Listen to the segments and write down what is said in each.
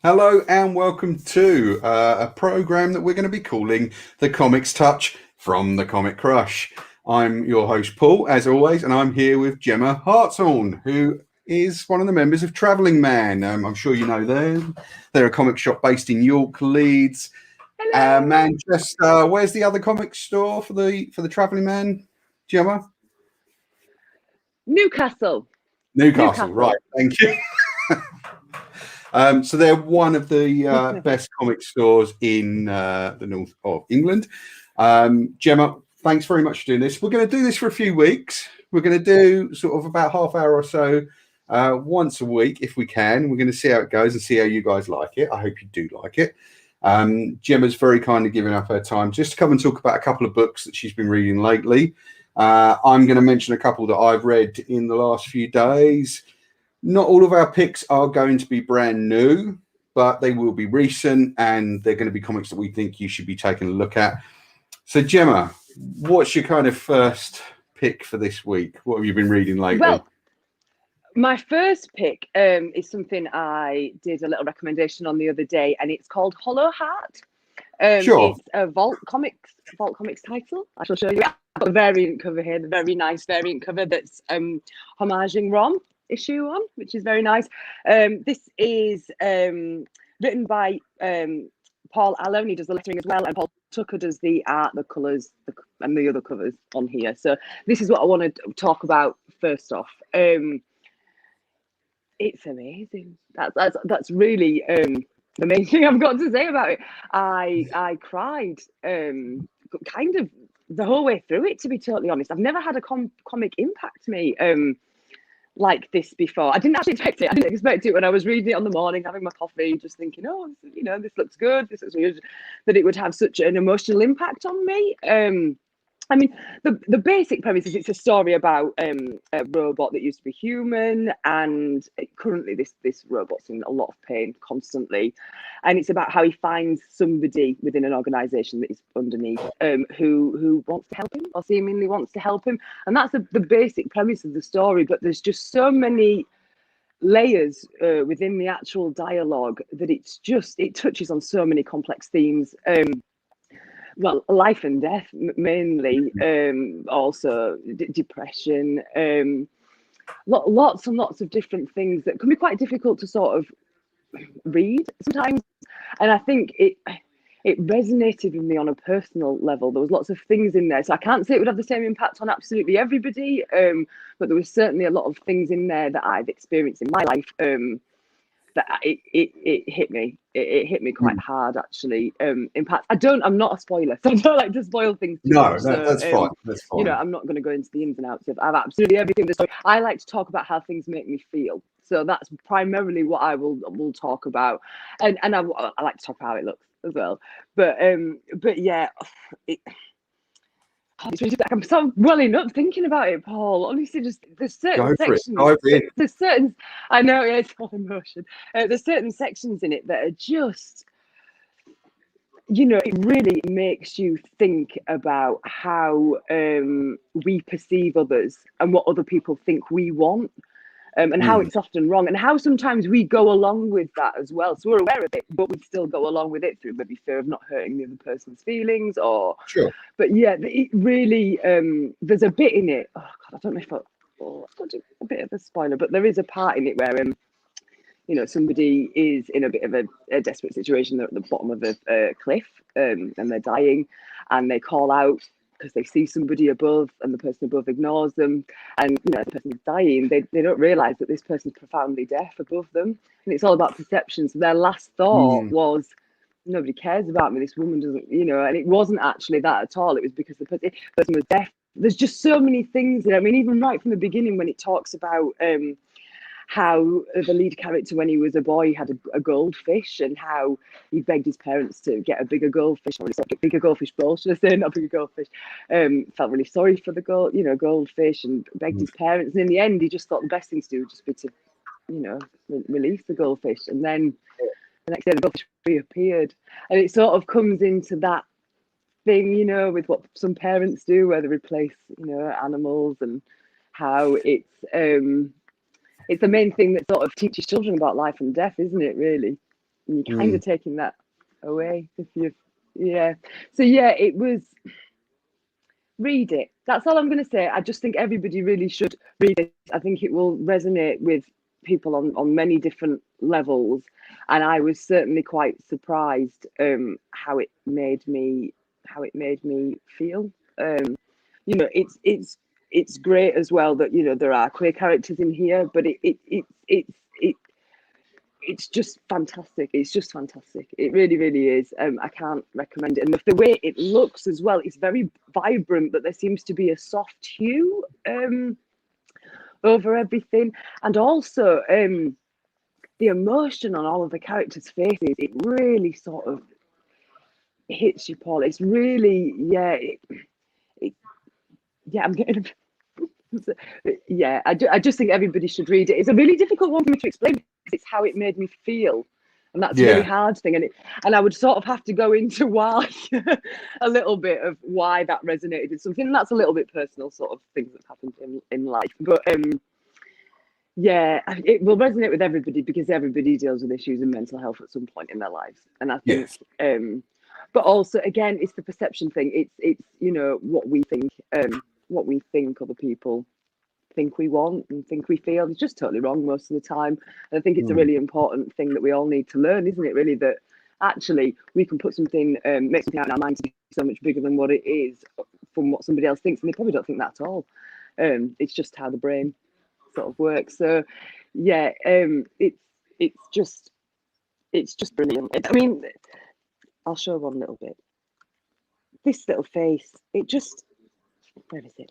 Hello and welcome to a program that we're going to be calling The Comics Touch from the Comic Crush. I'm your host, Paul, as always, and I'm here with Gemma Hartshorn, who is one of the members of Travelling Man. I'm sure you know them. They're a comic shop based in York, Leeds, Hello. Manchester. Where's the other comic store for the Travelling Man, Gemma? Newcastle. Newcastle, right? Newcastle. Thank you. So they're one of the best comic stores in the north of England. Gemma, thanks very much for doing this. We're going to do this for a few weeks. We're going to do sort of about half hour or so once a week if we can. We're going to see how it goes and see how you guys like it. I hope you do like it. Gemma's very kindly given up her time just to come and talk about a couple of books that she's been reading lately. I'm going to mention a couple that I've read in the last few days. Not all of our picks are going to be brand new, but they will be recent, and they're going to be comics that we think you should be taking a look at. So, Gemma, what's your kind of first pick for this week? What have you been reading lately? Well, my first pick is something I did a little recommendation on the other day, and it's called Hollow Heart. Sure. It's a Vault Comics title. I shall show you. I've got a variant cover here, the very nice variant cover that's homaging Rom issue 1, which is very nice. This is written by Paul Allen. He does the lettering as well, and Paul Tucker does the art, the colours, and the other covers on here. So this is what I want to talk about first off. It's amazing. That's really the main thing I've got to say about it. I cried kind of the whole way through it, to be totally honest. I've never had a comic impact me like this before. I didn't actually expect it. I didn't expect it when I was reading it on the morning, having my coffee, just thinking, oh, this looks good, this looks good, that it would have such an emotional impact on me. I mean, the basic premise is it's a story about a robot that used to be human, and currently this robot's in a lot of pain constantly, and it's about how he finds somebody within an organisation that is underneath who wants to help him, or seemingly wants to help him, and that's the basic premise of the story. But there's just so many layers within the actual dialogue that it touches on so many complex themes. Well, life and death mainly, also depression, lots and lots of different things that can be quite difficult to sort of read sometimes. And I think it resonated with me on a personal level. There was lots of things in there, so I can't say it would have the same impact on absolutely everybody, but there was certainly a lot of things in there that I've experienced in my life that it hit me. It hit me quite hard, actually. Impact. I'm not a spoiler, so I don't like to spoil things too much. So, That's fine. That's fine. I'm not going to go into the ins and outs of absolutely everything in the story. I like to talk about how things make me feel. So that's primarily what I will talk about, and I like to talk about how it looks as well. But yeah. I'm sort of welling up thinking about it, Paul. Honestly, just there's certain sections. There's certain. I know, yeah, it's all emotion. There's certain sections in it that are just, it really makes you think about how we perceive others and what other people think we want. And how it's often wrong, and how sometimes we go along with that as well. So we're aware of it, but we still go along with it through maybe fear of not hurting the other person's feelings, or. Sure. But yeah, it really. There's a bit in it. Oh God, I don't know if I've got a bit of a spoiler, but there is a part in it where somebody is in a bit of a desperate situation. They're at the bottom of a cliff, and they're dying, and they call out because they see somebody above, and the person above ignores them, and the person is dying. They don't realize that this person's profoundly deaf above them, and it's all about perception. So their last thought was, nobody cares about me, this woman doesn't, and it wasn't actually that at all. It was because the person was deaf. There's just so many things that, I mean, even right from the beginning, when it talks about how the lead character, when he was a boy, had a goldfish, and how he begged his parents to get a bigger goldfish, or a bigger goldfish bowl, should I say, not a bigger goldfish. Felt really sorry for the goldfish, and begged his parents. And in the end, he just thought the best thing to do would just be to, release the goldfish. And then the next day, the goldfish reappeared, and it sort of comes into that thing, with what some parents do, where they replace, animals, and how it's the main thing that sort of teaches children about life and death, isn't it, really? And you're kind of taking that away if you, yeah. So yeah, it was. Read it. That's all I'm going to say. I just think everybody really should read it. I think it will resonate with people on many different levels, and I was certainly quite surprised how it made me feel. You know, it's great as well that, you know, there are queer characters in here, but it's just fantastic. It's just fantastic. It really, really is. I can't recommend it. And the way it looks as well, it's very vibrant, but there seems to be a soft hue over everything. And also the emotion on all of the characters' faces, it really sort of hits you, Paul. It's really, yeah, I'm getting... Yeah, I just think everybody should read it. It's a really difficult one for me to explain because it's how it made me feel, and that's a really hard thing. And I would sort of have to go into why a little bit of why that resonated with something. And that's a little bit personal, sort of things that happened in life. But yeah, it will resonate with everybody because everybody deals with issues in mental health at some point in their lives, and I think. But also, again, it's the perception thing. It's you know what we think other people think we want and think we feel is just totally wrong most of the time. And I think it's a really important thing that we all need to learn, isn't it? Really, that actually we can put something, make something out in our mind to be so much bigger than what it is from what somebody else thinks, and they probably don't think that at all. It's just how the brain sort of works. So yeah, it's just brilliant. I mean, I'll show one little bit. This little face, it just, where is it?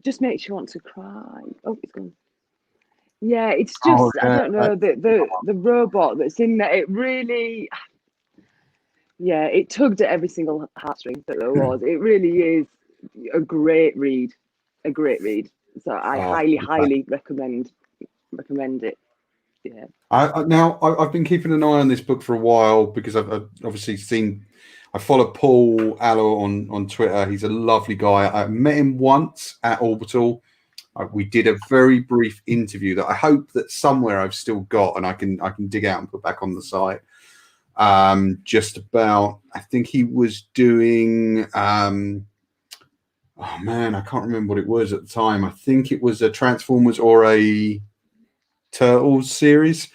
Just makes you want to cry. Oh, it's gone. Yeah, it's just, I don't know, the robot that's in there, it really, yeah, it tugged at every single heartstring that there was. It really is a great read. So I highly recommend it. Yeah. I've been keeping an eye on this book for a while because I've obviously seen. I follow Paul Allo on Twitter. He's a lovely guy. I met him once at Orbital. We did a very brief interview that I hope that somewhere I've still got and I can dig out and put back on the site. Just about, I think he was doing. Oh man, I can't remember what it was at the time. I think it was a Transformers or a Turtles series,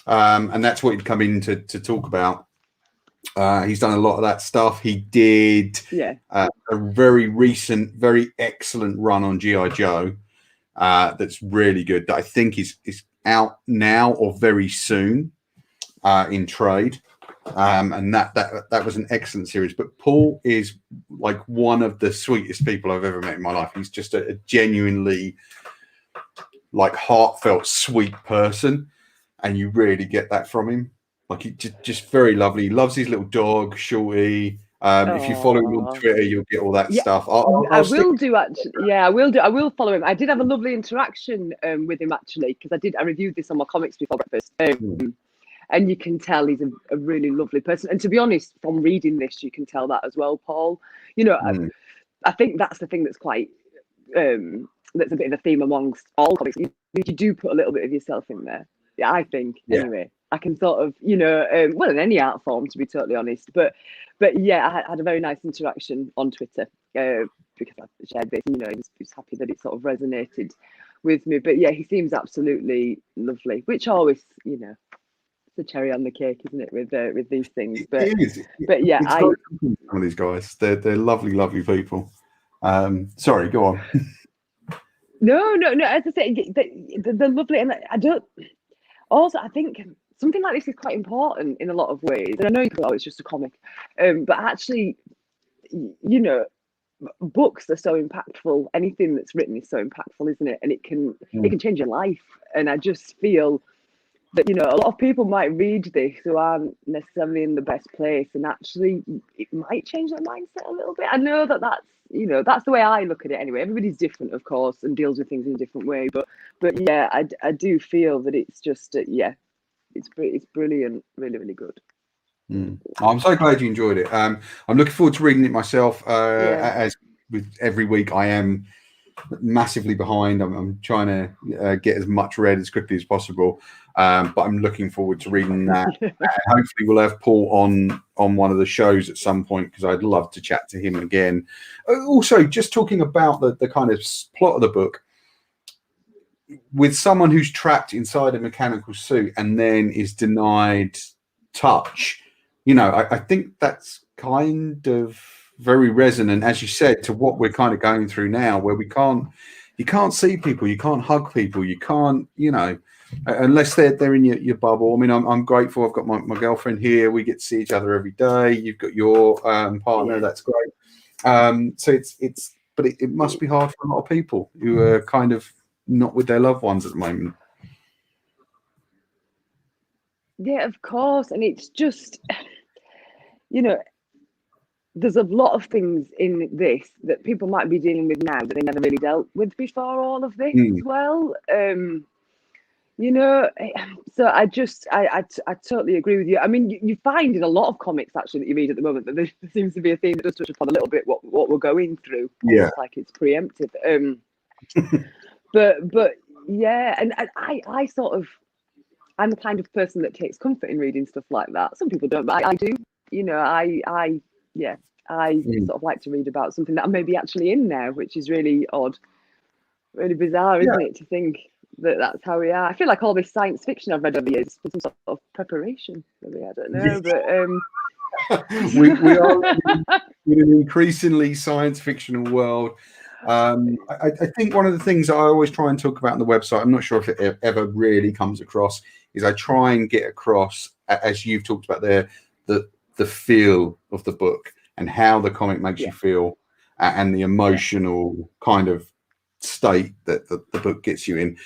and that's what he'd come in to talk about. He's done a lot of that stuff. He did a very recent, very excellent run on G.I. Joe that's really good, that I think is out now or very soon in trade. And that was an excellent series. But Paul is like one of the sweetest people I've ever met in my life. He's just a genuinely like heartfelt, sweet person, and you really get that from him. Like he just very lovely. He loves his little dog, Shorty. If you follow him on Twitter, you'll get all that stuff. I will do actually. Yeah, I will do. I will follow him. I did have a lovely interaction with him actually because I reviewed this on my Comics Before Breakfast. And you can tell he's a really lovely person. And to be honest, from reading this, you can tell that as well, Paul. You know, I think that's the thing that's quite that's a bit of a theme amongst all comics. You do put a little bit of yourself in there. Yeah, I think anyway. I can sort of, you know, well, in any art form, to be totally honest. But yeah, I had a very nice interaction on Twitter because I shared this. You know, he was happy that it sort of resonated with me. But yeah, he seems absolutely lovely, which always, you know, the cherry on the cake, isn't it, with these things? But but yeah, some of these guys, they're lovely people. Sorry, go on. No. As I say, they're lovely, and I don't. Also, I think something like this is quite important in a lot of ways. And I know you go, oh, it's just a comic, but actually, you know, books are so impactful. Anything that's written is so impactful, isn't it? And it can change your life. And I just feel that, you know, a lot of people might read this who aren't necessarily in the best place, and actually it might change their mindset a little bit. I know that's, you know, that's the way I look at it anyway. Everybody's different, of course, and deals with things in a different way. But yeah, I do feel that it's just, it's brilliant, really, really good. I'm so glad you enjoyed it. I'm looking forward to reading it myself. As with every week, I am massively behind. I'm trying to get as much read as quickly as possible, but I'm looking forward to reading that. And hopefully, we'll have Paul on one of the shows at some point, because I'd love to chat to him again. Also, just talking about the kind of plot of the book, with someone who's trapped inside a mechanical suit and then is denied touch, I think that's kind of very resonant, as you said, to what we're kind of going through now, where you can't see people, you can't hug people, you can't, unless they're in your bubble. I mean, I'm grateful. I've got my girlfriend here. We get to see each other every day. You've got your partner. Yeah. That's great. So but it must be hard for a lot of people who are kind of not with their loved ones at the moment. Yeah, of course. And it's just, there's a lot of things in this that people might be dealing with now that they never really dealt with before all of this as well. So I totally agree with you. I mean, you find in a lot of comics actually that you read at the moment that there seems to be a theme that does touch upon a little bit what we're going through. Yeah. Almost like it's preemptive. But yeah, and I sort of, I'm the kind of person that takes comfort in reading stuff like that. Some people don't, but I do. I sort of like to read about something that I'm maybe actually in now, which is really odd, really bizarre, isn't it, to think that that's how we are. I feel like all this science fiction I've read over the years is some sort of preparation. Maybe, I don't know, but we are in an increasingly science fictional world. I think one of the things I always try and talk about on the website, I'm not sure if it ever really comes across, is I try and get across, as you've talked about there, the feel of the book and how the comic makes you feel, and the emotional kind of state that the book gets you in.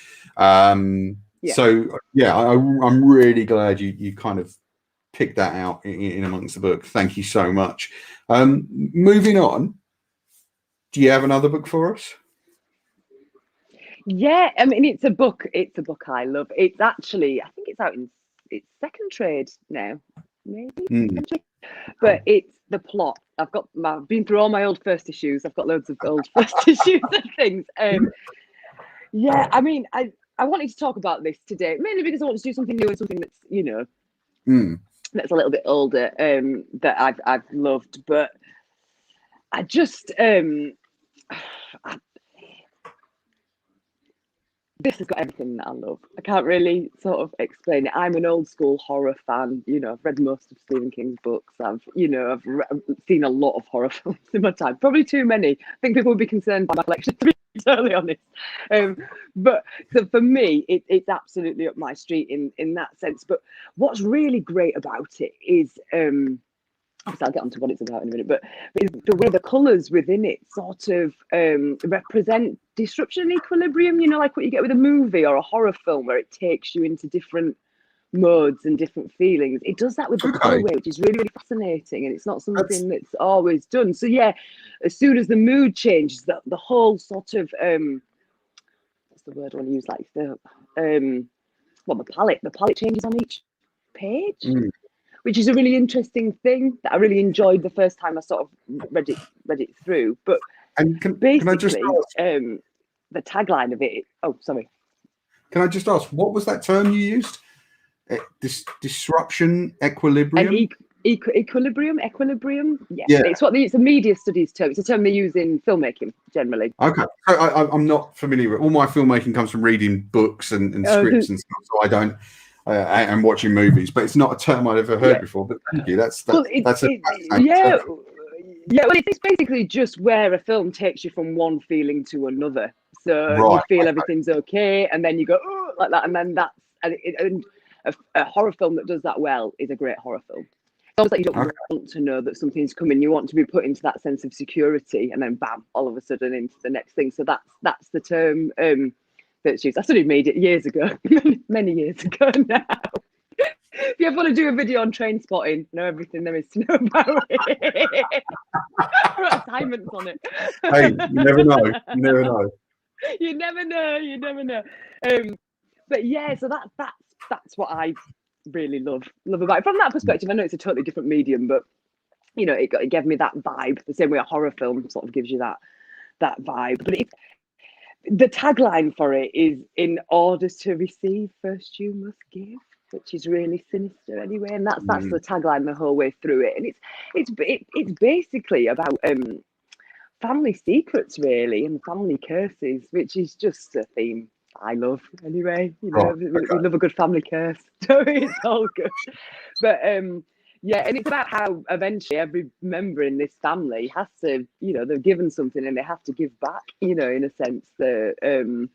So I'm really glad you kind of picked that out in amongst the book. Thank you so much. Moving on, do you have another book for us? Yeah, I mean, it's a book I love. It's actually, I think it's out in its second trade now, maybe. But it's the plot. I've been through all my old first issues. I've got loads of old first issues and things. Yeah, I mean, I wanted to talk about this today, mainly because I want to do something new and something that's, that's a little bit older, that I've loved. But I just this has got everything that I love. I can't really sort of explain it. I'm an old school horror fan. I've read most of Stephen King's books. I've seen a lot of horror films in my time. Probably too many. I think people would be concerned by my collection, to be totally honest. But so for me, it's absolutely up my street in that sense. But what's really great about it is, obviously I'll get onto what it's about in a minute, but the way the colours within it sort of represent disruption and equilibrium, like what you get with a movie or a horror film where it takes you into different modes and different feelings. It does that with the colourway, which is really, really fascinating, and it's not something that's always done. So yeah, as soon as the mood changes, the whole sort of what's the word I want to use, like the palette changes on each page. Which is a really interesting thing that I really enjoyed the first time I sort of read it through. But basically, can I just ask, the tagline of it. Oh, sorry. Can I just ask, what was that term you used? Disruption, equilibrium. Equilibrium. Yeah. It's a media studies term. It's a term they use in filmmaking generally. Okay, I'm not familiar with. All my filmmaking comes from reading books and scripts and stuff, so I don't. And watching movies, but it's not a term I'd ever heard before. But thank you. That's Well, it's basically just where a film takes you from one feeling to another. So you feel everything's okay, and then you go like that, and then a horror film that does that well is a great horror film. It's almost like you don't want to know that something's coming. You want to be put into that sense of security, and then bam, all of a sudden into the next thing. So that's the term. That's used. I studied media years ago, many years ago now. If you ever want to do a video on train spotting, know everything there is to know about it. I wrote assignments on it. Hey, you never know. You never know. But yeah, so that's what I really love about it. From that perspective, I know it's a totally different medium, but it gave me that vibe, the same way a horror film sort of gives you that vibe. But the tagline for it is, in order to receive, first you must give, which is really sinister anyway, and that's the tagline the whole way through it. And it's basically about family secrets, really, and family curses, which is just a theme I love anyway. You know, we love a good family curse, so it's all good. But yeah, and it's about how eventually every member in this family has to, you know, they're given something and they have to give back, you know, in a sense that, you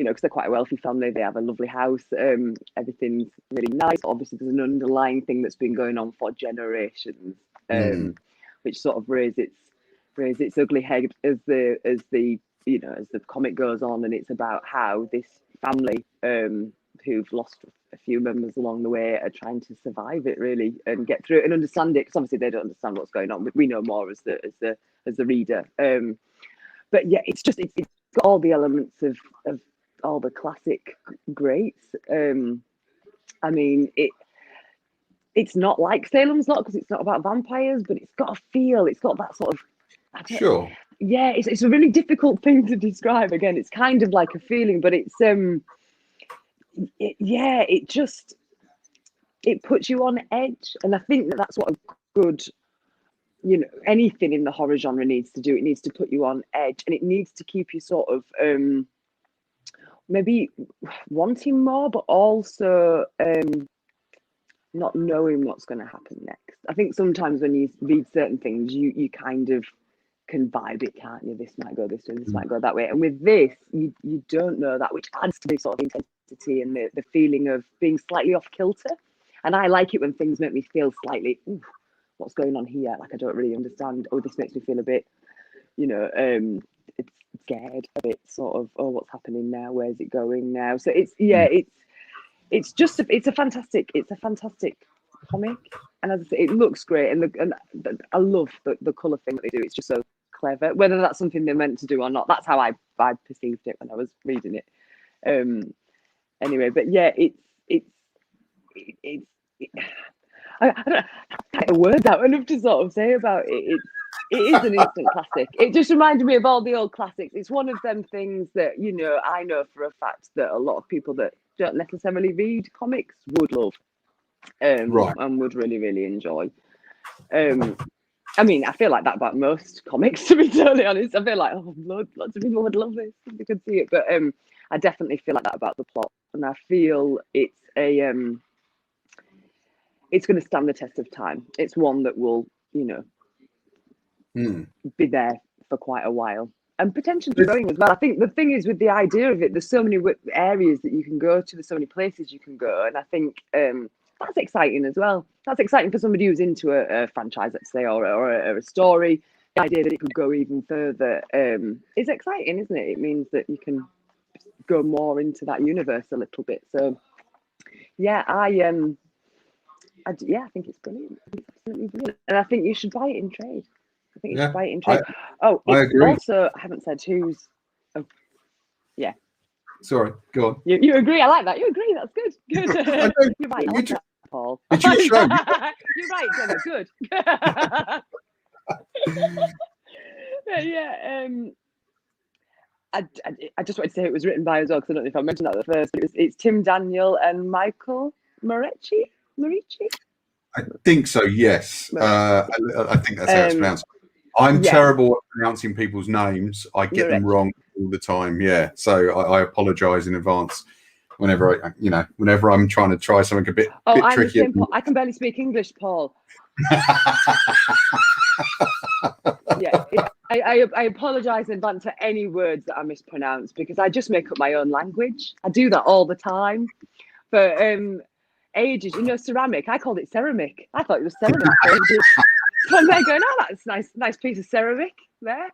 know, because they're quite a wealthy family, they have a lovely house, everything's really nice. Obviously, there's an underlying thing that's been going on for generations, which sort of raise its ugly head as the you know, as the comic goes on, and it's about how this family who've lost a few members along the way are trying to survive it, really, and get through it and understand it, because obviously they don't understand what's going on. We know more as the reader. But yeah, it's got all the elements of all the classic greats. I mean, it's not like Salem's Lot, because it's not about vampires, but it's got a feel. It's got that sort of, sure. Yeah, it's a really difficult thing to describe. Again, it's kind of like a feeling, but it's it puts you on edge, and I think that's what a good, you know, anything in the horror genre needs to do. It needs to put you on edge, and it needs to keep you sort of maybe wanting more, but also not knowing what's going to happen next. I think sometimes when you read certain things, you kind of can vibe it, can't you? This might go this way, this might go that way. And with this, you don't know that, which adds to the sort of intensity and the feeling of being slightly off kilter. And I like it when things make me feel slightly, what's going on here? Like, I don't really understand. Oh, this makes me feel a bit, you know, it's scared, a bit sort of, oh, what's happening now? Where's it going now? So it's a fantastic comic. And as I say, it looks great, and I love the colour thing that they do. It's just so clever. Whether that's something they meant to do or not, that's how I perceived it when I was reading it. Anyway, but yeah, I don't know, get the words out enough to sort of say about it. It is an instant classic. It just reminded me of all the old classics. It's one of them things that, you know, I know for a fact that a lot of people that don't necessarily read comics would love. And would really, really enjoy. I mean, I feel like that about most comics, to be totally honest. I feel like, lots of people would love this if they could see it. But I definitely feel like that about the plot. And I feel it's going to stand the test of time. It's one that will, you know, be there for quite a while. And potentially growing as well. I think the thing is, with the idea of it, there's so many areas that you can go to. There's so many places you can go. And I think that's exciting as well. That's exciting for somebody who's into a franchise, let's say, or a story. The idea that it could go even further is exciting, isn't it? It means that you can go more into that universe a little bit. So, yeah, I think it's brilliant. It's absolutely brilliant, and I think you should buy it in trade. I think you should buy it in trade. I agree. Also, I haven't said who's. Oh, yeah. Sorry, go on. You agree? I like that. You agree? That's good. Good. You're right. I like that, Paul. It's your show. You're right, Gemma. Good. Yeah. I just wanted to say it was written by as well, because I don't know if I mentioned that at the first. But it's Tim Daniel and Michael Morici. I think so. Yes. I think that's how it's pronounced. I'm terrible at pronouncing people's names. I get them wrong all the time. Yeah. So I apologise in advance whenever I'm trying to try something a bit tricky. I can barely speak English, Paul. Yeah. I apologise in advance for any words that I mispronounce, because I just make up my own language. I do that all the time. For ages, you know, ceramic. I called it ceramic. I thought it was ceramic for ages. So I'm there going, oh, that's nice piece of ceramic there.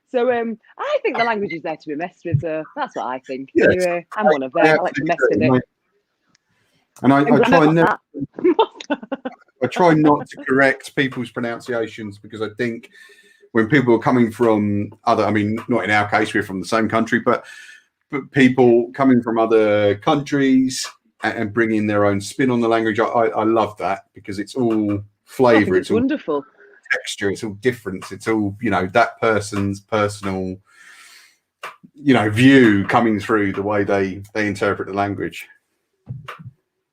So I think the language is there to be messed with. So that's what I think. Yes. Anyway, I'm one of them. I like to mess with it. And I try not to correct people's pronunciations, because I think when people are coming from other, I mean, not in our case, we're from the same country, but people coming from other countries and bringing their own spin on the language, I love that, because it's all flavour. It's wonderful. Texture, it's all different. It's all, you know, that person's personal view coming through the way they interpret the language.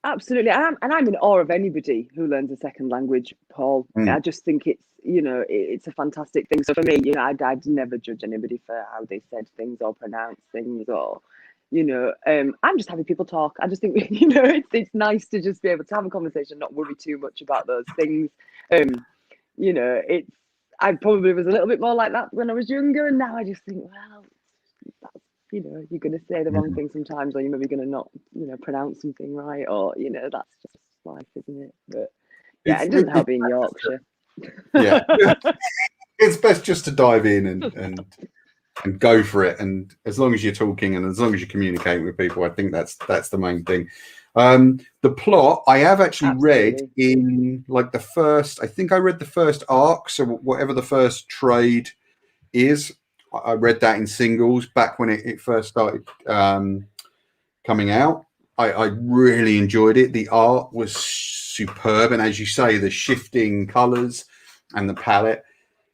Absolutely. And I'm in awe of anybody who learns a second language, Paul. I just think it's, it's a fantastic thing. So for me, I'd never judge anybody for how they said things or pronounced things or, I'm just having people talk. I just think, it's nice to just be able to have a conversation, not worry too much about those things. I probably was a little bit more like that when I was younger. And now I just think, well, that's, you're going to say the wrong thing sometimes, or you're maybe going to not, pronounce something right, or, that's just life, isn't it? But yeah, it doesn't help being Yorkshire. Yeah. It's best just to dive in and go for it. And as long as you're talking and as long as you're communicating with people, I think that's the main thing. The plot I have actually read in like I think I read the first arc, so whatever the first trade is, I read that in singles back when it first started coming out. I really enjoyed it. The art was superb, and as you say, the shifting colors and the palette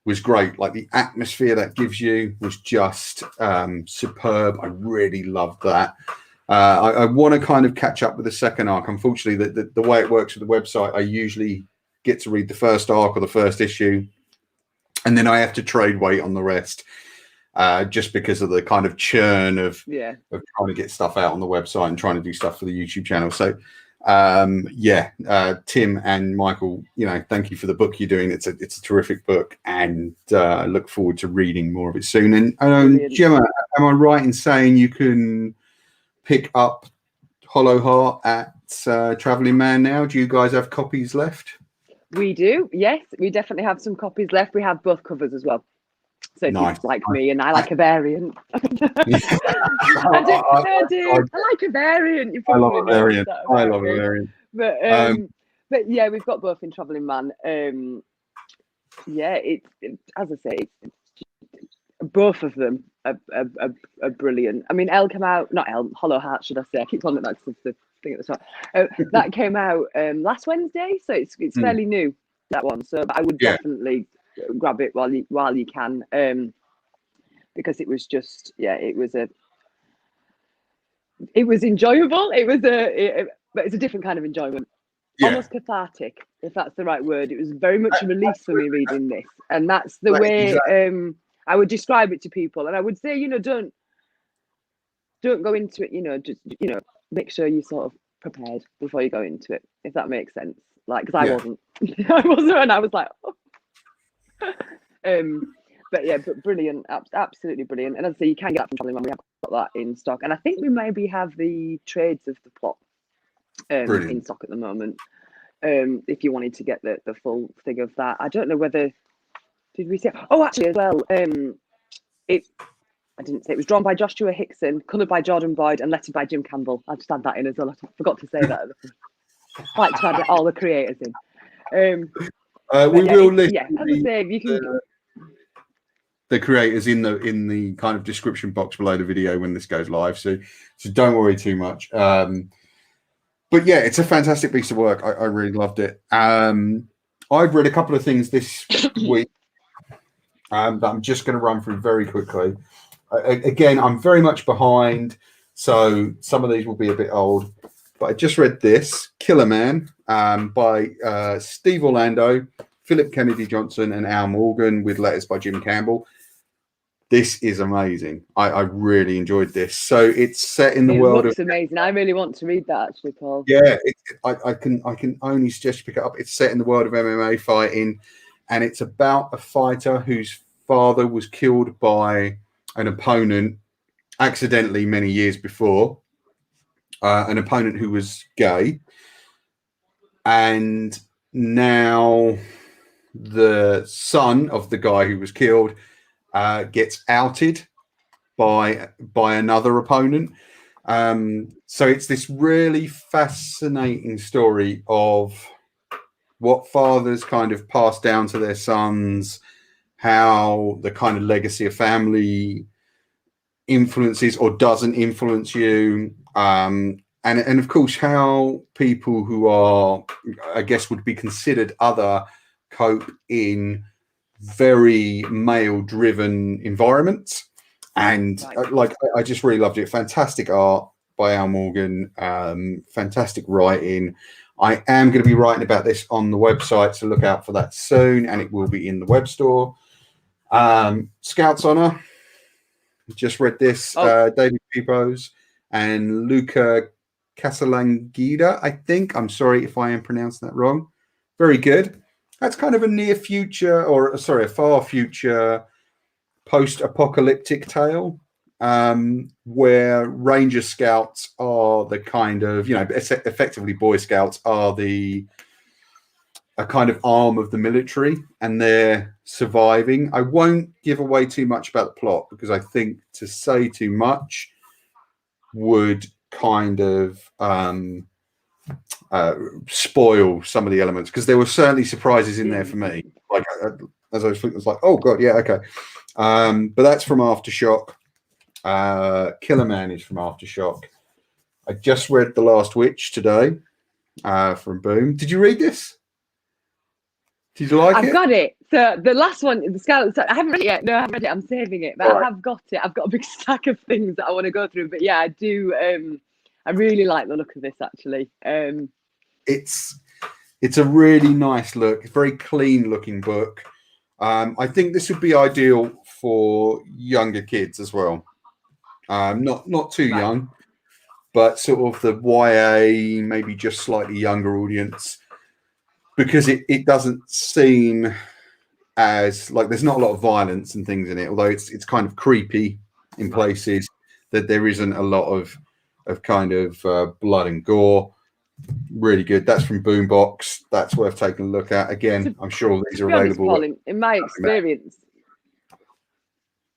was great. Like the atmosphere that gives you was just superb. I really loved that. I want to kind of catch up with the second arc. Unfortunately, the way it works with the website, I usually get to read the first arc or the first issue, and then I have to trade weight on the rest, just because of the kind of churn of trying to get stuff out on the website and trying to do stuff for the YouTube channel. So, Tim and Michael, thank you for the book you're doing. It's a terrific book, and I look forward to reading more of it soon. And Gemma, am I right in saying you can pick up Hollow Heart at Travelling Man now? Do you guys have copies left? We do, yes. We definitely have some copies left. We have both covers as well. So if you like me, and I like a variant. I like a variant. I love a variant. I love a variant. But yeah, we've got both in Travelling Man. It's as I say, both of them are brilliant. I mean, Hollow Heart, should I say? I keep calling it that because the thing at the top. That came out last Wednesday, so it's fairly new, that one. So I would definitely grab it while you can, because it was just it was enjoyable. But it's a different kind of enjoyment, almost cathartic, if that's the right word. It was very much a release for me reading this, and that's the way I would describe it to people. And I would say, don't go into it, just make sure you sort of prepared before you go into it, if that makes sense. Like, because I wasn't and I was like, oh. But brilliant, absolutely brilliant. And as I say, you can get that from Travelling Man. We have got that in stock, and I think we maybe have the trades of the plot in stock at the moment. If you wanted to get the full thing of that, I don't know whether did we say? Oh, actually, as well, I didn't say it was drawn by Joshua Hickson, coloured by Jordan Boyd, and lettered by Jim Campbell. I just add that in as well. I forgot to say that. I like to add all the creators in. We will list as I say, you can the creators in the kind of description box below the video when this goes live. So don't worry too much. But yeah, it's a fantastic piece of work. I really loved it. I've read a couple of things this week that I'm just going to run through very quickly. Again, I'm very much behind, so some of these will be a bit old. But I just read this, Killer Man, by Steve Orlando, Philip Kennedy Johnson, and Al Morgan, with letters by Jim Campbell. This is amazing. I really enjoyed this. So it's set in the world of... It looks amazing. I really want to read that, actually, Paul. Yeah, I can only suggest pick it up. It's set in the world of MMA fighting, and it's about a fighter whose father was killed by an opponent accidentally many years before, an opponent who was gay. And now the son of the guy who was killed gets outed by another opponent. So it's this really fascinating story of what fathers kind of pass down to their sons, how the kind of legacy of family influences or doesn't influence you, and of course how people who are, I guess, would be considered other cope in very male driven environments. And I just really loved it. Fantastic art by Al Morgan, fantastic writing. I am going to be writing about this on the website, so look out for that soon, and it will be in the web store. Scouts Honor, just read this. David Pipos and Luca Casalangida, I think. I'm sorry if I am pronouncing that wrong. Very good. That's kind of a near future, a far future post-apocalyptic tale, where Ranger Scouts are the kind of, effectively Boy Scouts are a kind of arm of the military, and they're surviving. I won't give away too much about the plot, because I think to say too much would kind of spoil some of the elements, because there were certainly surprises in there for me. Like, as I was thinking, it was like, oh god, yeah, okay. But that's from Aftershock. Killer Man is from Aftershock. I just read The Last Witch today, from Boom. Did you read this? Did you like it? I've got it. So the last one, the Scarlet, I haven't read it yet. No, I haven't read it. I'm saving it, but I have got it. I've got a big stack of things that I want to go through. But yeah, I do. I really like the look of this, actually. It's a really nice look. It's a very clean looking book. I think this would be ideal for younger kids as well. Not too young, but sort of the YA, maybe just slightly younger audience, because it doesn't seem as like there's not a lot of violence and things in it, although it's kind of creepy in places, that there isn't a lot of kind of blood and gore. Really good. That's from Boombox. That's worth taking a look at. Again, I'm sure these are available. Honest, in my experience.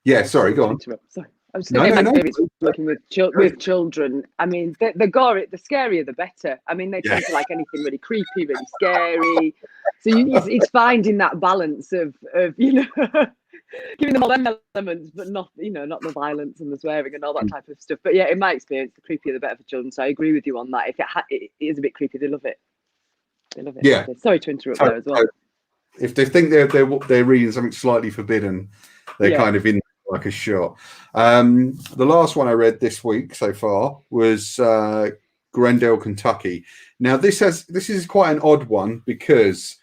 Yeah, sorry, go on. Sorry. I was saying, my experience working with children. I mean, the scarier the better. I mean, they tend to like anything really creepy, really scary. So it's finding that balance of giving them all them elements, but not not the violence and the swearing and all that type of stuff. But yeah, in my experience, the creepier the better for children. So I agree with you on that. If it is a bit creepy, they love it. They love it. Yeah. Sorry to interrupt there as well. If they think they're reading something slightly forbidden, they're kind of in like a shot. The last one I read this week so far was Grendel, Kentucky. Now this is quite an odd one, because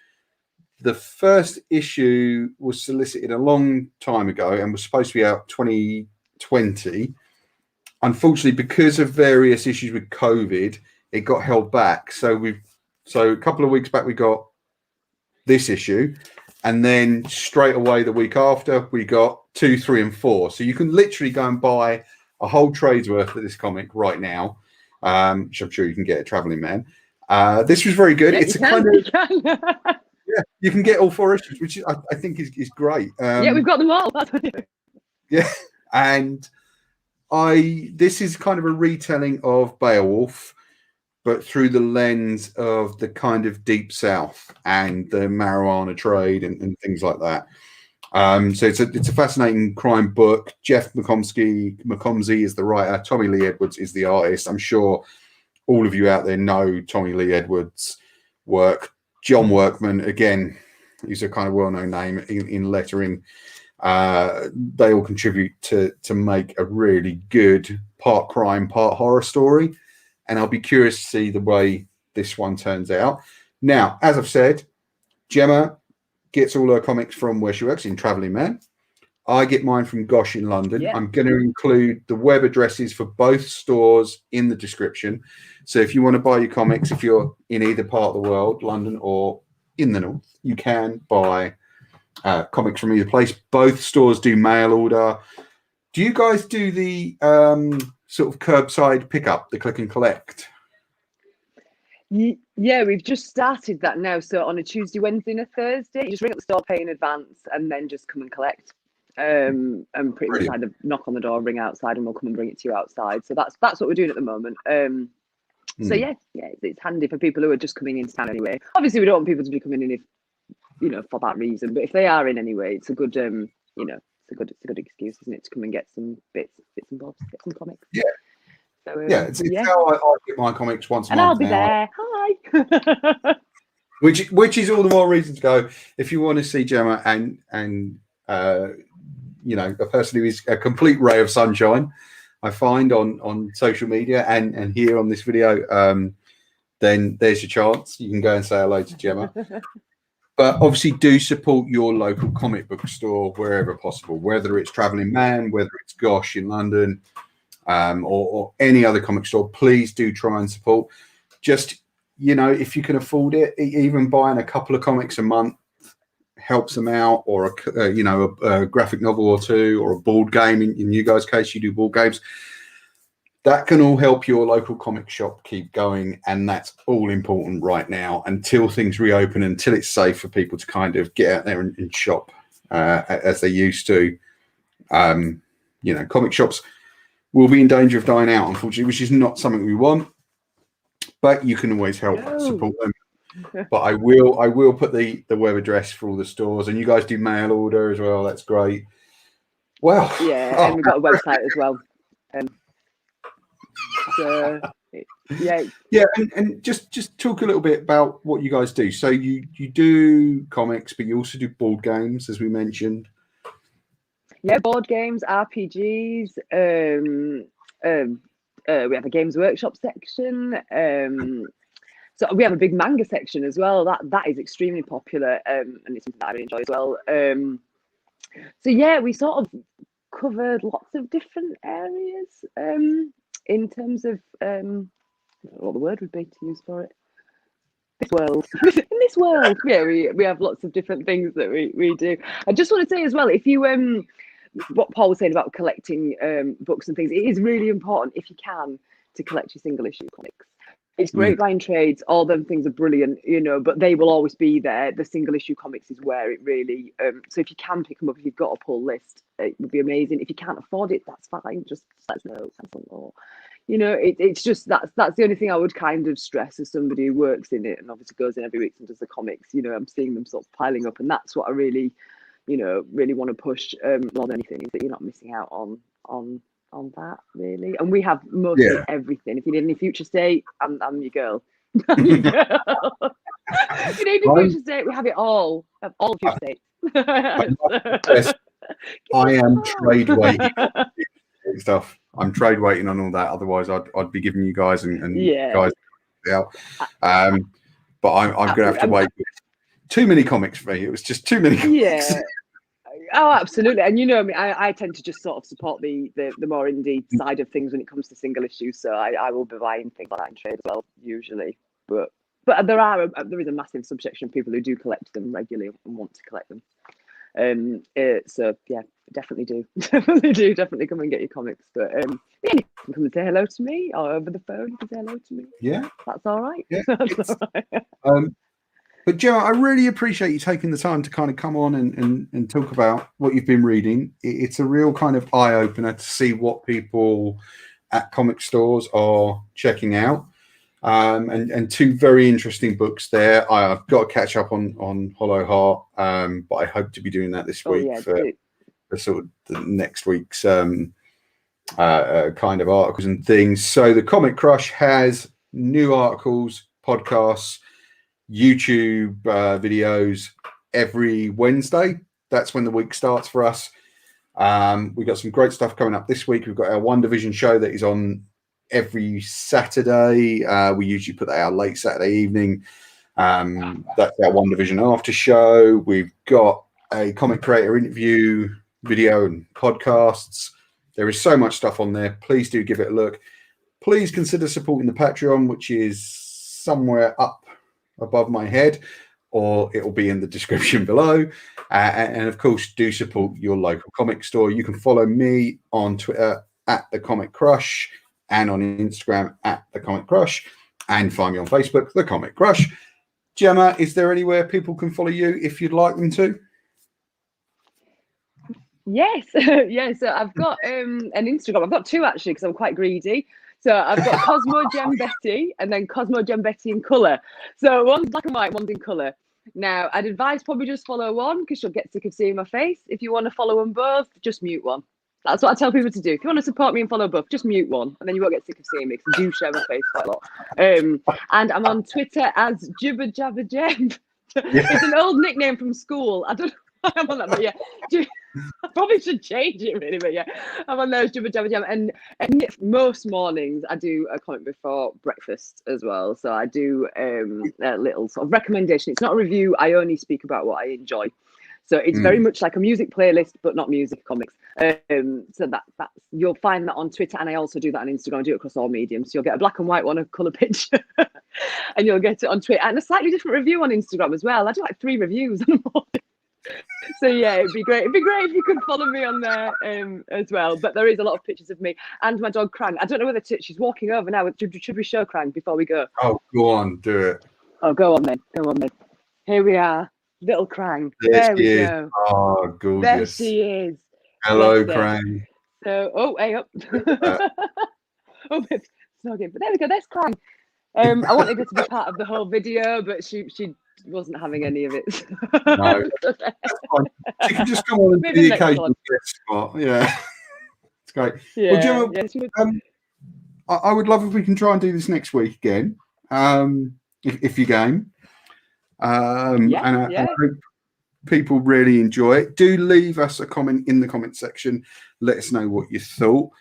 the first issue was solicited a long time ago and was supposed to be out 2020. Unfortunately, because of various issues with COVID, it got held back. So a couple of weeks back we got this issue, and then straight away the week after we got 2, 3, and 4. So you can literally go and buy a whole trade's worth of this comic right now, which I'm sure you can get at Traveling Man. This was very good. Yeah, it's a kind of yeah, you can get all 4 issues, which I think is great. Yeah, we've got them all. That's what yeah, and this is kind of a retelling of Beowulf, but through the lens of the kind of Deep South and the marijuana trade and things like that. So it's a fascinating crime book. Jeff McComsey is the writer. Tommy Lee Edwards is the artist. I'm sure all of you out there know Tommy Lee Edwards' work. John Workman, again, he's a kind of well-known name in lettering. They all contribute to make a really good part crime, part horror story. And I'll be curious to see the way this one turns out. Now, as I've said, Gemma gets all her comics from where she works, in Traveling Man. I get mine from Gosh in London. Yeah. I'm going to include the web addresses for both stores in the description. So if you want to buy your comics, if you're in either part of the world, London or in the north, you can buy comics from either place. Both stores do mail order. Do you guys do the sort of curbside pickup, the click and collect? Yeah, we've just started that now. So on a Tuesday, Wednesday, and a Thursday, you just ring up the store, pay in advance, and then just come and collect. And pretty much kind of knock on the door, ring outside, and we'll come and bring it to you outside. So that's what we're doing at the moment. So yeah, it's handy for people who are just coming into town anyway. Obviously, we don't want people to be coming in if for that reason, but if they are in anyway, it's a good it's a good excuse, isn't it, to come and get some bits and bobs, get some comics. Yeah. So, it's how I get my comics once a month. And I'll be there. Hi. Which is all the more reason to go if you want to see Gemma and a person who is a complete ray of sunshine, I find on social media and here on this video, then there's your chance. You can go and say hello to Gemma. But obviously do support your local comic book store wherever possible, whether it's Travelling Man, whether it's Gosh in London, or any other comic store. Please do try and support. Just, if you can afford it, even buying a couple of comics a month helps them out, or a graphic novel or two, or a board game. In you guys' case, you do board games. That can all help your local comic shop keep going, and that's all important right now until things reopen, until it's safe for people to kind of get out there and shop as they used to. Comic shops will be in danger of dying out, unfortunately, which is not something we want. But you can always help support them. But I will put the web address for all the stores, and you guys do mail order as well. That's great. Well, and we've got a website as well. And just talk a little bit about what you guys do. So you do comics, but you also do board games, as we mentioned. Yeah, board games, RPGs. We have a games workshop section. So we have a big manga section as well. That is extremely popular, and it's something that I really enjoy as well. So yeah, we sort of covered lots of different areas. In terms of I don't know what the word would be to use for it. This world. In this world, yeah, we have lots of different things that we do. I just want to say as well, if you what Paul was saying about collecting books and things, it is really important, if you can, to collect your single issue comics. It's great buying trades, all them things are brilliant, but they will always be there. The single issue comics is where it really so if you can pick them up, if you've got a pull list, it would be amazing. If you can't afford it, that's fine, just let us know, or it's just that's the only thing I would kind of stress as somebody who works in it and obviously goes in every week and does the comics. I'm seeing them sort of piling up, and that's what I really really want to push more than anything, is that you're not missing out on that, really. And we have mostly everything. If you need any future state, I'm your girl. I'm your girl. If you need a future state, we have it all. We have all future states. I am trade waiting stuff. I'm trade waiting on all that. Otherwise, I'd be giving you guys and guys out. But I'm going to have to wait. Too many comics for me. It was just too many comics. Yeah. Oh, absolutely. And I tend to just sort of support the more indie side of things when it comes to single issues. So I will be buying things like that in trade as well, usually. But there is a massive subsection of people who do collect them regularly and want to collect them. So yeah, definitely do. Definitely come and get your comics. But you can come and say hello to me, or over the phone you can say hello to me. Yeah. That's all right. Yeah, That's all right. But Gemma, I really appreciate you taking the time to kind of come on and talk about what you've been reading. It's a real kind of eye-opener to see what people at comic stores are checking out. And two very interesting books there. I've got to catch up on Hollow Heart, but I hope to be doing that this week for sort of the next week's kind of articles and things. So the Comic Crush has new articles, podcasts, YouTube videos every Wednesday. That's when the week starts for us. We've got some great stuff coming up this week. We've got our One Division show that is on every Saturday. We usually put that out late Saturday evening. That's our One Division after show. We've got a comic creator interview video and podcasts. There is so much stuff on there. Please do give it a look. Please consider supporting the Patreon, which is somewhere up above my head, or it will be in the description below. And of course, do support your local comic store. You can follow me on Twitter at The Comic Crush and on Instagram at The Comic Crush, and find me on Facebook, The Comic Crush. Gemma, is there anywhere people can follow you if you'd like them to? Yes. Yeah, so I've got an Instagram. I've got two actually, because I'm quite greedy. So I've got Cosmo Gem Betty and then Cosmo Gem Betty in colour. So one's black and white, one's in colour. Now, I'd advise probably just follow one, because you'll get sick of seeing my face. If you want to follow them both, just mute one. That's what I tell people to do. If you want to support me and follow both, just mute one, and then you won't get sick of seeing me, because I do share my face quite a lot. And I'm on Twitter as Jibber Jabber Jem. It's an old nickname from school. I don't know why I'm on that, but yeah. I probably should change it really, but yeah, I'm on those Jibber Jabber Jam. And most mornings I do a comic before breakfast as well. So I do a little sort of recommendation. It's not a review. I only speak about what I enjoy. So it's very much like a music playlist, but not music comics. So that's you'll find that on Twitter, and I also do that on Instagram. I do it across all mediums. So you'll get a black and white one, a colour picture, and you'll get it on Twitter, and a slightly different review on Instagram as well. I do like 3 reviews in the morning. So yeah, it'd be great. It'd be great if you could follow me on there as well. But there is a lot of pictures of me and my dog Krang. I don't know whether she's walking over now. Should we show Krang before we go? Oh, go on, do it. Oh, go on then. Here we are, little Krang. There we go. Oh, gorgeous. There she is. Hello, Krang. So, oh, hey up. Oh, it's not good. But there we go. There's Krang. I wanted her to be part of the whole video, but she wasn't having any of it. No, that's fine. She can just come on and do the occasional guest spot. Yeah, it's great. Yeah, well, Gemma, I would love if we can try and do this next week again, if you're game. And I hope people really enjoy it. Do leave us a comment in the comment section. Let us know what you thought.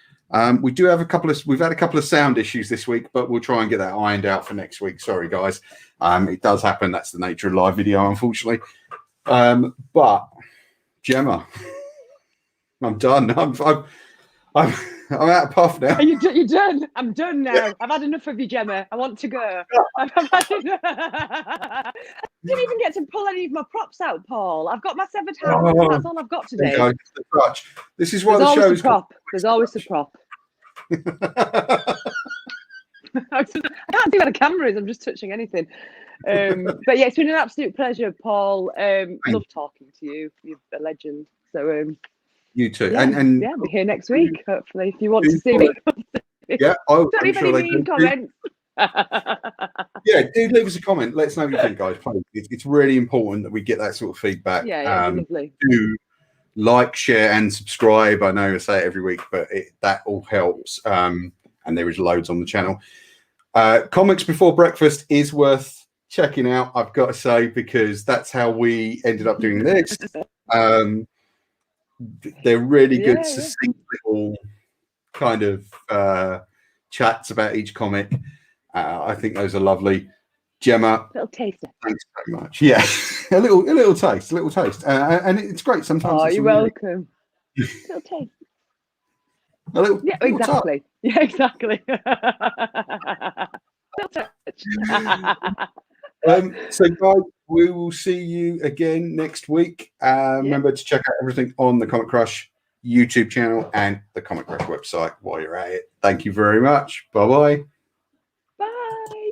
We do have we've had a couple of sound issues this week, but we'll try and get that ironed out for next week. Sorry, guys. It does happen. That's the nature of live video, unfortunately. But Gemma, I'm done. I'm out of puff now. You're done. I'm done now. Yeah. I've had enough of you, Gemma. I want to go. I've had enough. I didn't even get to pull any of my props out, Paul. I've got my severed hand. That's all I've got today. This is why the show's prop. There's always a prop. I can't see where the camera is. I'm just touching anything. But yeah, it's been an absolute pleasure, Paul. Love talking to you. You're a legend. So you too. Yeah, and yeah, we're here next week, hopefully, if you want to see me. Yeah, don't leave any mean comments. Yeah, do leave us a comment. Let us know what you think, guys. It's really important that we get that sort of feedback. Yeah, lovely. Do like, share, and subscribe. I know I say it every week, but that all helps. And there is loads on the channel. Comics Before Breakfast is worth checking out, I've got to say, because that's how we ended up doing this. They're really good, succinct little kind of chats about each comic. I think those are lovely. Gemma, little taster. Thanks very much. Yeah, a little taste, and it's great sometimes. Oh, you're welcome. Little taste. A little, yeah, exactly. Yeah, exactly. So guys, we will see you again next week. Remember to check out everything on the Comic Crush YouTube channel and the Comic Crush website while you're at it. Thank you very much. Bye-bye. Bye.